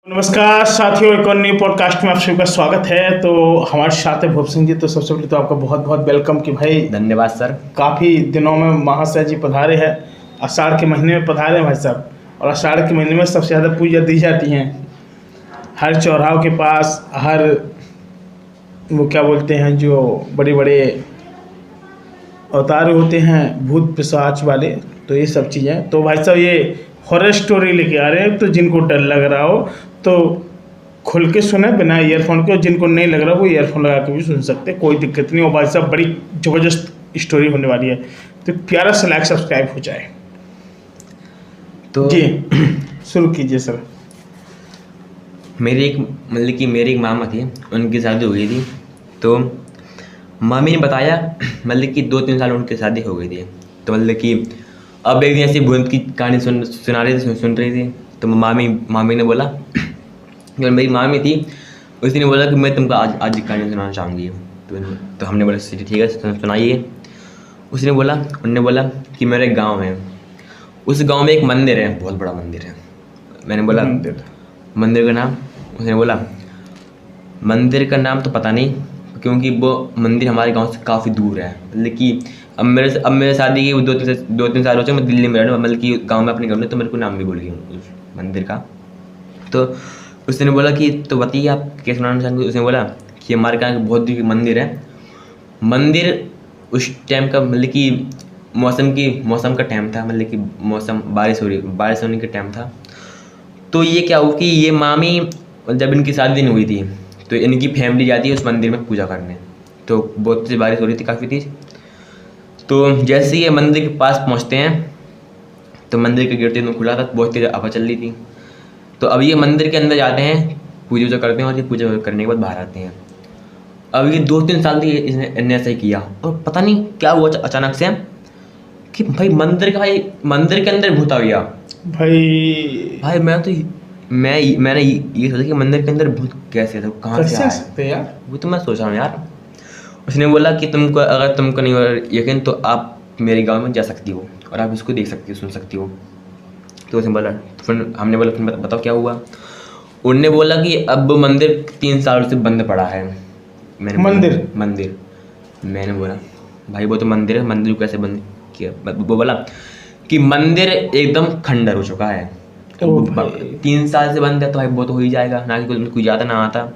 नमस्कार साथियों, एक और नई पॉडकास्ट में आप सभी का स्वागत है। तो हमारे साथ है भूप सिंह जी। तो सबसे पहले तो आपका बहुत बहुत वेलकम कि भाई धन्यवाद सर। काफ़ी दिनों में महाशय जी पधारे हैं। आषाढ़ के महीने में पधारे हैं भाई साहब। और आषाढ़ के महीने में सबसे ज़्यादा पूजा दी जाती हैं हर चौराहों के पास, हर वो क्या बोलते हैं जो बड़े बड़े अवतार होते हैं भूत पिशाच वाले, तो ये सब चीज़ें। तो भाई साहब ये हॉरर स्टोरी लेके आ रहे हैं, तो जिनको डर लग रहा हो तो खुल के सुने बिना ईयरफोन के, और जिनको नहीं लग रहा वो ईयरफोन लगा के भी सुन सकते, कोई दिक्कत नहीं। और भाई साहब बड़ी ज़बरदस्त स्टोरी होने वाली है, तो प्यारा सा लाइक सब्सक्राइब हो जाए तो जी। शुरू कीजिए सर। मेरी एक मामा थी, उनकी शादी हो गई थी। तो मामी ने बताया कि 2-3 साल उनकी शादी हो गई थी। तो अब एक दिन ऐसी भूत की कहानी सुना रही थी, सुन रही थी। तो मामी ने बोला, जो मेरी मामी थी उसी ने बोला कि मैं तुमको आज एक कहानी सुनाना चाहूँगी। तो हमने बोला ठीक है सुनाइए। उन्होंने बोला कि मेरे गाँव है, उस गांव में एक मंदिर है, बहुत बड़ा मंदिर है। मैंने बोला मंदिर का नाम? उसने बोला मंदिर का नाम तो पता नहीं, क्योंकि वो मंदिर हमारे गांव से काफ़ी दूर है। अब मेरे शादी के 2-3 साल हो चुके, मैं दिल्ली में रह रहा हूँ, कि गाँव में अपने घर में, तो मेरे को नाम भी भूल गई उस मंदिर का। तो उसने बोला कि तो बताइए आप क्या सुनाना चाहेंगे। उसने बोला कि हमारे गाँव बहुत दूर मंदिर है। मंदिर उस टाइम का कि मौसम का टाइम था, कि मौसम बारिश होने का टाइम था। तो ये क्या हुआ कि ये मामी जब इनकी शादी नहीं हुई थी तो इनकी फैमिली जाती है उस मंदिर में पूजा करने। तो बहुत सी बारिश हो रही थी, काफ़ी तेज। तो जैसे ही ये मंदिर के पास पहुंचते हैं तो मंदिर का गेट एकदम खुला था, बहुत तेज हवा चल रही थी। तो अब ये मंदिर के अंदर जाते हैं, पूजा करते हैं, और ये पूजा करने के बाद बाहर आते हैं। अब ये 2-3 साल तक इसने ऐसा ही किया, और पता नहीं क्या हुआ अचानक से कि भाई मंदिर के अंदर भूत आ गया। भाई मैंने ये सोचा कि मंदिर के अंदर भूत कैसे था, कहाँ से आया सकते यार। वो तो मैं सोच रहा हूँ यार। उसने बोला कि अगर तुमको नहीं हो यकीन तो आप मेरे गांव में जा सकती हो और आप इसको देख सकती हो, सुन सकती हो। तो उसने बोला, फिर हमने बोला फिर बताओ क्या हुआ। उन्होंने बोला कि अब मंदिर 3 साल से बंद पड़ा है। मंदिर मैंने बोला भाई वो तो मंदिर है, मंदिर को कैसे बंद किया? वो बोला कि मंदिर एकदम खंडर हो चुका है। 3 साल से बंद है तो भाई वो तो हो ही जाएगा ना, कि कोई ज़्यादा ना आता।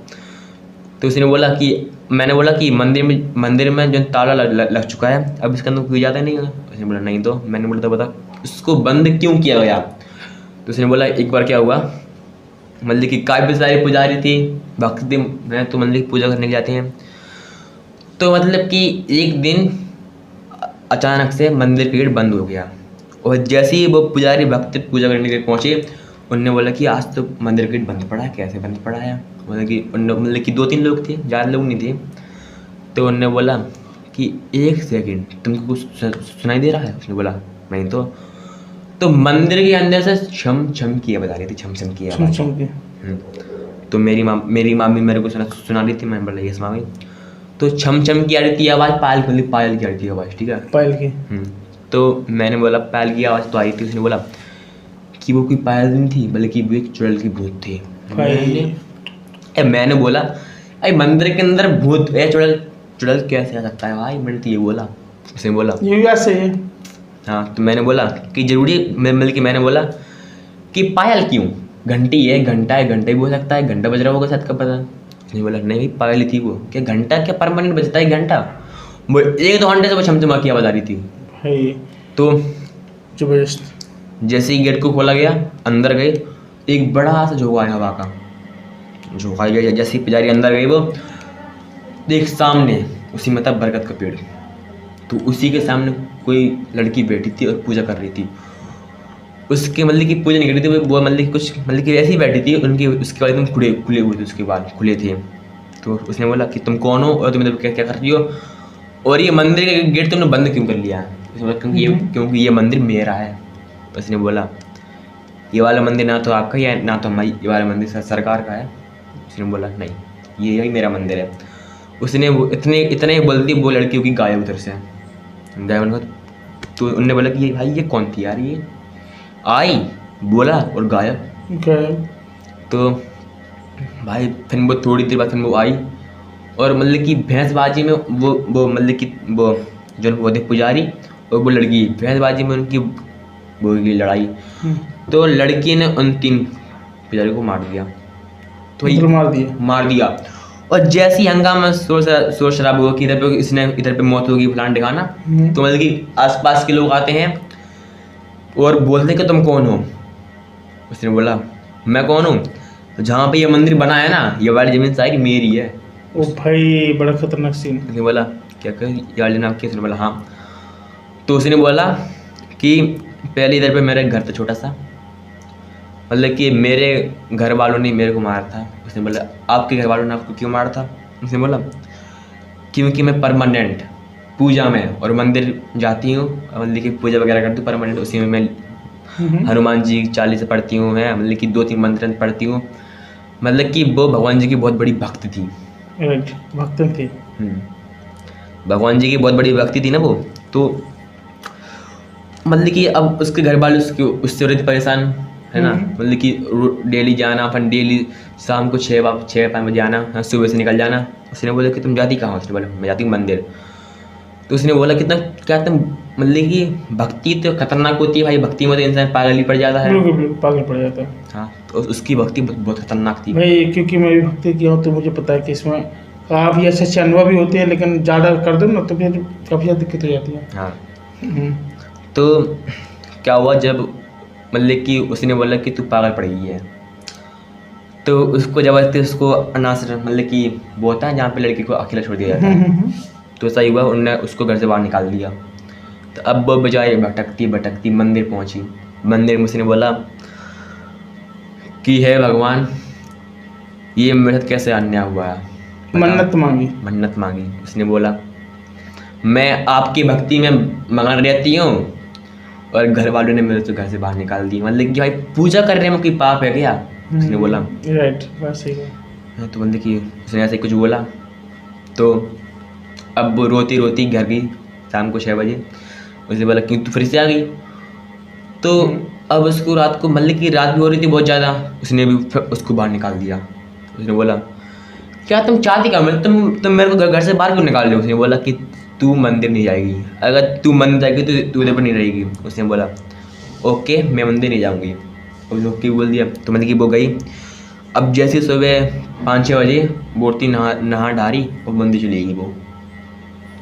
तो उसने बोला कि मैंने बोला कि मंदिर में जो ताला लग चुका है, अब इसके अंदर कोई ज़्यादा नहीं है। उसने बोला नहीं। तो मैंने बोला तो बता उसको बंद क्यों किया गया। तो उसने बोला एक बार क्या हुआ, कि काफ़ी सारी पुजारी थी, भक्त मैं तो मंदिर की पूजा करने के जाते हैं। तो कि एक दिन अचानक से मंदिर का गेट बंद हो गया, और जैसे ही वो पुजारी भक्त पूजा करने के लिए पहुँचे, उनने बोला कि आज तो मंदिर का गेट बंद पड़ा है। कैसे बंद पड़ा है? कि 2-3 लोग थे, ज़्यादा लोग नहीं थे। तो उनने बोला कि 1 सेकंड तुमको कुछ सुनाई दे रहा है? उसने बोला नहीं। तो मंदिर के अंदर से छम छम की आवाज़ आ रही थी, छम छम की आवाज़। तो मेरी मामी मेरे को सुना रही थी। मैंने बोला यस मामी। तो छम छम की आ रही थी आवाज़, पायल की आ रही थी आवाज़, ठीक है, पायल की। तो मैंने बोला पायल की आवाज़ तो आई थी। उसने बोला कि वो कोई पायल नहीं थी, बल्कि वो एक चुड़ैल की भूत थी। मैंने बोला अरे मंदिर के अंदर भूत है, चुड़ैल कैसे आ सकता है भाई? मैंने तो ये बोला। उसने बोला ये कैसे है? हाँ, तो मैंने बोला कि जरूरी मैंने बोला कि पायल क्यों? घंटी है, घंटा भी हो सकता है, घंटा बज रहा होगा शायद, का पता। नहीं बोला नहीं भाई पायल थी वो। क्या घंटा क्या परमानेंट बजता है घंटा? वो 1-2 घंटे से वो छमछमा की आवाज़ आ रही थी भाई। तो जबरदस्त जैसे ही गेट को खोला गया, अंदर गए, एक बड़ा सा झोंका आया हवा का, झोंका गया। जैसे ही पुजारी अंदर गए, वो देख सामने उसी में था बरगद का पेड़। तो उसी के सामने कोई लड़की बैठी थी और पूजा कर रही थी। उसके की पूजा नहीं कर रही थी वो, कुछ ऐसे ही बैठी थी। उसके बाद एकदम खुले हुए थे, उसके बाद खुले थे। तो उसने बोला कि तुम कौन हो और तुम क्या क्या कर रही हो, और ये मंदिर का गेट तुमने बंद क्यों कर लिया? क्योंकि ये मंदिर मेरा है। उसने बोला ये वाला मंदिर ना तो आपका या ना तो हमारी, ये वाला मंदिर सरकार का है। उसने बोला नहीं ये मेरा मंदिर है। उसने वो इतने ही बोलती वो लड़की होगी गायब उधर से, गायब। तो उनने बोला कि ये भाई ये कौन थी यार? ये आई बोला और गायब। तो भाई फिर वो थोड़ी देर बाद फिर वो आई, और मतलब कि भैंसबाजी में वो मतलब कि वो जो वो थे पुजारी और वो लड़की, भैंसबाजी में उनकी वो की लड़ाई। तो लड़की ने उन 3 पुजारी को मार दिया। तो मतलब मार दिया। मार दिया। और जैसे ही हंगामा शोर शराबा हुआ कि इधर पे इसने इधर पे मौत होगी फलान ठिकाना, तो मतलब कि आसपास के लोग आते हैं और बोलते हैं कि तुम कौन हो। उसने बोला मैं कौन हूँ, तो जहाँ पे ये मंदिर बना है ना, ये वाली जमीन सारी मेरी है। ओ भाई बड़ा खतरनाक सीन। उसने बोला क्या कर ये वाली नाम की? उसने बोला हाँ। तो उसने बोला कि पहले इधर पे मेरा घर था छोटा सा, मतलब कि मेरे घर वालों ने मेरे को मारा था। उसने बोला आपके घर वालों ने आपको क्यों मारा था? उसने बोला क्योंकि मैं परमानेंट पूजा में और मंदिर जाती हूँ, मतलब कि पूजा वगैरह करती हूँ परमानेंट, उसी में मैं हनुमान जी 40 पढ़ती हूँ, है मतलब कि 2-3 मंत्र पढ़ती हूँ। मतलब कि वो भगवान जी की बहुत बड़ी भक्त थी। राइट, भक्त थे। भगवान जी की बहुत बड़ी भक्ति थी ना वो। तो मतलब कि अब उसके घर वाले उससे हो रहे थे परेशान, है ना, मतलब कि डेली जाना, अपन डेली शाम को 6-5 बजे आना, सुबह से निकल जाना। उसने बोला कि तुम जाती कहाँ हो? उसने बोला मैं जाती हूँ मंदिर। तो उसने बोला कितना क्या तुम, मतलब कि भक्ति तो खतरनाक होती है भाई, भक्ति में तो इंसान पागल ही पड़ जाता है। बिल्कुल बिल्कुल पागल पड़ जाता है। हाँ, तो उसकी भक्ति बहुत खतरनाक थी भाई क्योंकि मैं भी भक्ति किया हूँ तो मुझे पता है कि इसमें काफ़ी अच्छे अच्छे अनुभव भी होते हैं, लेकिन ज़्यादा कर दो ना तो फिर काफ़ी ज़्यादा दिक्कत हो जाती है। हाँ। हम्म, तो क्या हुआ जब मतलब कि उसने बोला कि तू पागल पड़ गई है, तो उसको जबरदस्ती उसको अनाश्रम, मतलब कि वो होता है जहाँ पे लड़की को अकेला छोड़ दिया जाता है, तो ऐसा ही हुआ, उनने उसको घर से बाहर निकाल दिया। तो अब वो बेचारी भटकती भटकती मंदिर पहुंची। मंदिर में उसने बोला कि हे भगवान, ये मेरे साथ कैसे अन्याय हुआ है, बताओ। मन्नत मांगी। मन्नत मांगी। उसने बोला मैं आपकी भक्ति में मगन रहती हूँ और घर वालों ने मेरे से घर से बाहर निकाल दी, मतलब कि भाई पूजा करने में कोई पाप है क्या? उसने बोला राइट, बात सही है। हाँ, तो मतलब कि उसने ऐसे कुछ बोला। तो अब वो रोती रोती घर गई शाम को 6 बजे। उसने बोला क्यों तू फिर से आ गई? तो अब उसको रात को, मतलब कि रात भी हो रही थी बहुत ज़्यादा, उसने भी फिर उसको बाहर निकाल दिया। उसने बोला क्या तुम चाहती क्या, मैं तुम मेरे को घर से बाहर क्यों निकाल रहे हो? उसने बोला कि तू मंदिर नहीं जाएगी, अगर तू मंदिर जाएगी तो तू इधर पर नहीं रहेगी। उसने बोला ओके मैं मंदिर नहीं जाऊँगी। उसने ओके बोल दिया। तो मतलब कि वो गई। अब जैसे सुबह 5-6 बजे मूर्ति नहा ढारी और मंदिर चली गई। वो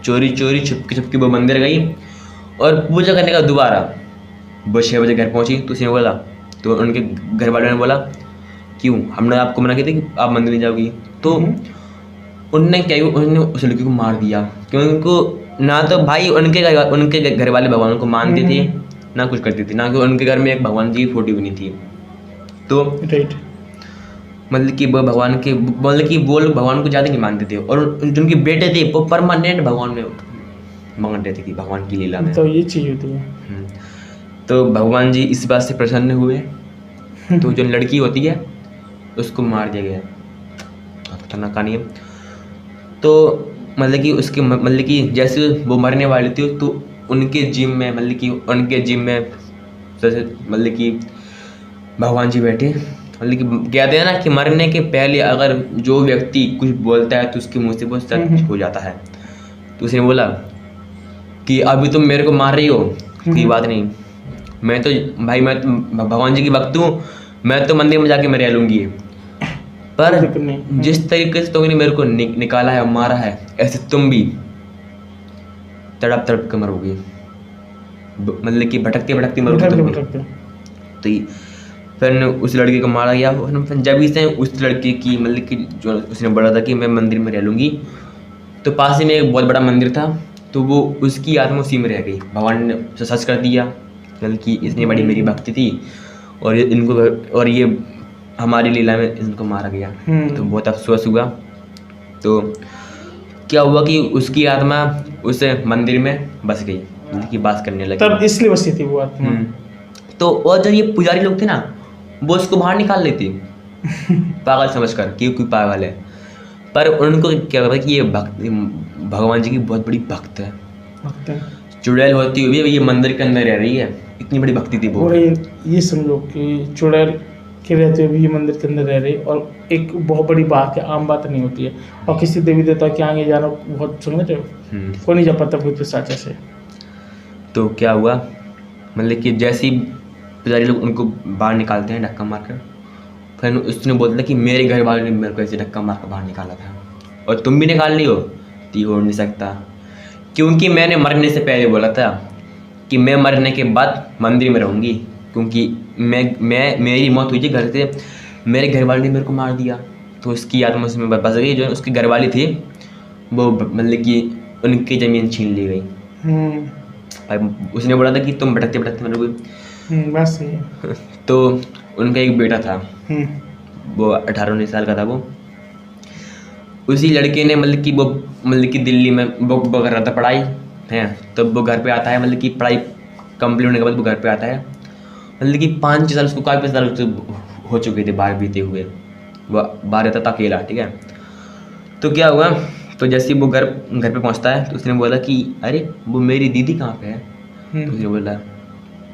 चोरी चोरी छुपके वो मंदिर गई और पूजा करने का दोबारा वो 6 बजे घर पहुंची। तो उसने बोला, तो उनके घर वालों ने बोला क्यों, हमने आपको मना किया था कि आप मंदिर नहीं जाओगी। तो उनने क्या किया, उन्होंने उस लड़की को मार दिया, क्योंकि उनको ना तो भाई उनके घर वाले भगवान को मानते थे ना कुछ करते थे, ना कि उनके घर में एक भगवान जी की फोटो भी नहीं थी। तो राइट, मतलब कि वो भगवान के, मतलब कि वो लोग भगवान को ज़्यादा नहीं मानते थे, और जिनके बेटे थे वो परमानेंट भगवान में मगन रहते थे, भगवान की लीला में। तो ये चीज़ होती है। तो भगवान जी इस बात से प्रसन्न हुए, तो जो लड़की होती है उसको मार दिया गया। बहुत खतरनाक कहानी है। तो मतलब कि उसके मतलब कि जैसे वो मरने वाली थी तो उनके जिम में, मतलब कि उनके जिम में जैसे मतलब कि भगवान जी बैठे, मतलब कि कहते हैं ना कि मरने के पहले अगर जो व्यक्ति कुछ बोलता है तो उसके मुंह से वो सच हो जाता है। तो उसने बोला कि अभी तुम मेरे को मार रही हो, कोई बात नहीं, मैं तो भाई मैं तो भगवान जी की भक्त हूँ, मैं तो मंदिर में जाके मैं रह लूँगी, पर जिस तरीके से तुमने मेरे को निकाला है और मारा है ऐसे तुम भी तड़प तड़प के मरोगी, मतलब कि भटकते भटकते मरोगी तुम भी। तो फिर उस लड़के को मारा गया। जब से उस लड़के की, मतलब कि जो उसने बोला था कि मैं मंदिर में रह लूँगी, तो पास ही में एक बहुत बड़ा मंदिर था, तो वो उसकी आत्मा उसी में रह गई। भगवान ने सच कर दिया, मतलब कि इतनी बड़ी मेरी भक्ति थी और इनको, और ये हमारी लीला में इनको मारा गया। तो बहुत अफसोस हुआ। तो क्या हुआ कि उसकी आत्मा उस मंदिर में बस गई, मतलब कि बास करने लगी। तब इसलिए बसी थी वो आत्मा। तो और जो ये पुजारी लोग थे ना, वो उसको बाहर निकाल लेते पागल समझकर कि कोई पागल है, पर उनको क्या पता कि ये भक्त भगवान जी की बहुत बड़ी भक्त है। चुड़ैल होती हुई भी ये मंदिर के अंदर रह रही है, इतनी बड़ी भक्ति थी वो। और ये समझो कि चुड़ैल कि रहते हुए भी ये मंदिर के अंदर रह रही, और एक बहुत बड़ी बात है, आम बात नहीं होती है। और किसी देवी देवता के आगे जाना बहुत, समझ रहे हो, कोई नहीं जा पाता भूत पिशाच से। तो क्या हुआ, मतलब कि जैसे ही पुजारी लोग उनको बाहर निकालते हैं धक्का मारकर, फिर उसने बोलता कि मेरे घर वालों ने मेरे को ऐसे धक्का मार कर बाहर निकाला था और तुम भी निकाल ली हो, तो ये हो नहीं सकता, क्योंकि मैंने मरने से पहले बोला था कि मैं मरने के बाद मंदिर में रहूँगी, क्योंकि मैं मेरी मौत हुई थी घर से, मेरे घर वाले ने मेरे को मार दिया, तो उसकी आत्मा उसमें बस गई। जो उसकी घरवाली थी वो मतलब कि उनकी ज़मीन छीन ली गई। अब उसने बोला था कि तुम भटकते भटकते मरोगे। बस सही है। तो उनका एक बेटा था, वो 18-19 साल का था। वो उसी लड़के ने मतलब कि दिल्ली में वो कर रहा था पढ़ाई है, तो वो घर पे आता है, मतलब कि पढ़ाई कंप्लीट होने के बाद वो घर पे आता है, मतलब कि 5-6 साल उसको, काफ़ी साल हो चुके थे बाहर बीते हुए, वो बाहर रहता था अकेला, ठीक है। तो क्या हुआ, तो जैसे ही वो घर पे पहुंचता है तो उसने बोला कि अरे वो मेरी दीदी कहाँ पे है। तो उसने बोला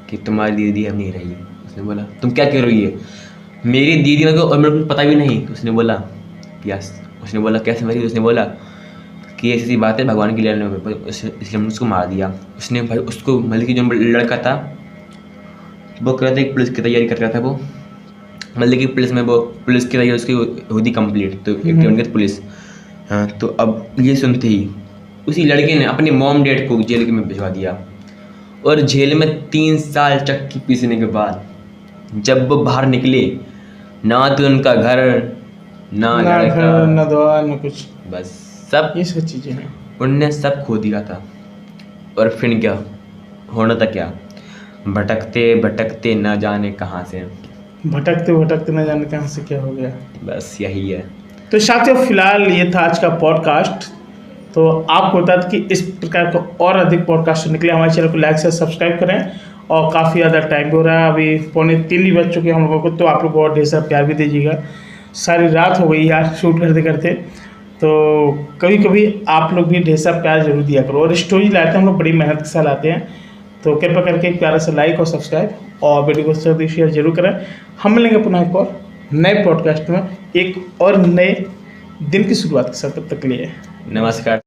कि तुम्हारी दीदी अब नहीं रही। उसने बोला तुम क्या कह रही है, मेरी दीदी मेरे को, और मेरे को पता भी नहीं। तो उसने बोला यस। उसने बोला कैसे मरी। उसने बोला कि ऐसी बात है, भगवान की लीला में, इसलिए हमने उसको मार दिया। उसने भाई उसको, मतलब कि जो लड़का था वो कर रहा था, एक पुलिस की तैयारी कर रहा था वो, मतलब कि पुलिस में वो पुलिस की तैयारी उसकी होती कंप्लीट, तो एक पुलिस। हाँ, तो अब ये सुनते ही उसी लड़के ने अपने मॉम डैड को जेल में भिजवा दिया, और जेल में 3 साल चक्की पीसने के बाद जब वो बाहर निकले, ना तो उनका घर, ना लड़का, ना दवा, ना कुछ, बस सब, ये सब चीज़ें हैं। उनने सब खो दिया था। और फिर क्या होना था, क्या भटकते भटकते न जाने कहाँ से, भटकते भटकते न जाने कहाँ से क्या हो गया। बस यही है। तो साथियों, फिलहाल ये था आज का पॉडकास्ट। तो आपको बता दें कि इस प्रकार का और अधिक पॉडकास्ट सुनने के लिए हमारे चैनल को लाइक से सब्सक्राइब करें। और काफ़ी ज़्यादा टाइम भी हो रहा है, अभी 2:45 ही बज चुके हैं हम लोगों को, तो आप लोग बहुत ढेर सारा प्यार भी दीजिएगा। सारी रात हो गई यार शूट करते करते, तो कभी कभी आप लोग भी ढेर सारा प्यार जरूर दिया करो। और स्टोरी लाते हैं हम लोग, बड़ी मेहनत के साथ लाते हैं, तो कृपया करके एक प्यारा सा लाइक और सब्सक्राइब और वीडियो को शेयर जरूर करें। हम मिलेंगे पुनः एक और नए पॉडकास्ट में, एक और नए दिन की शुरुआत के साथ। तब तक के लिए नमस्कार।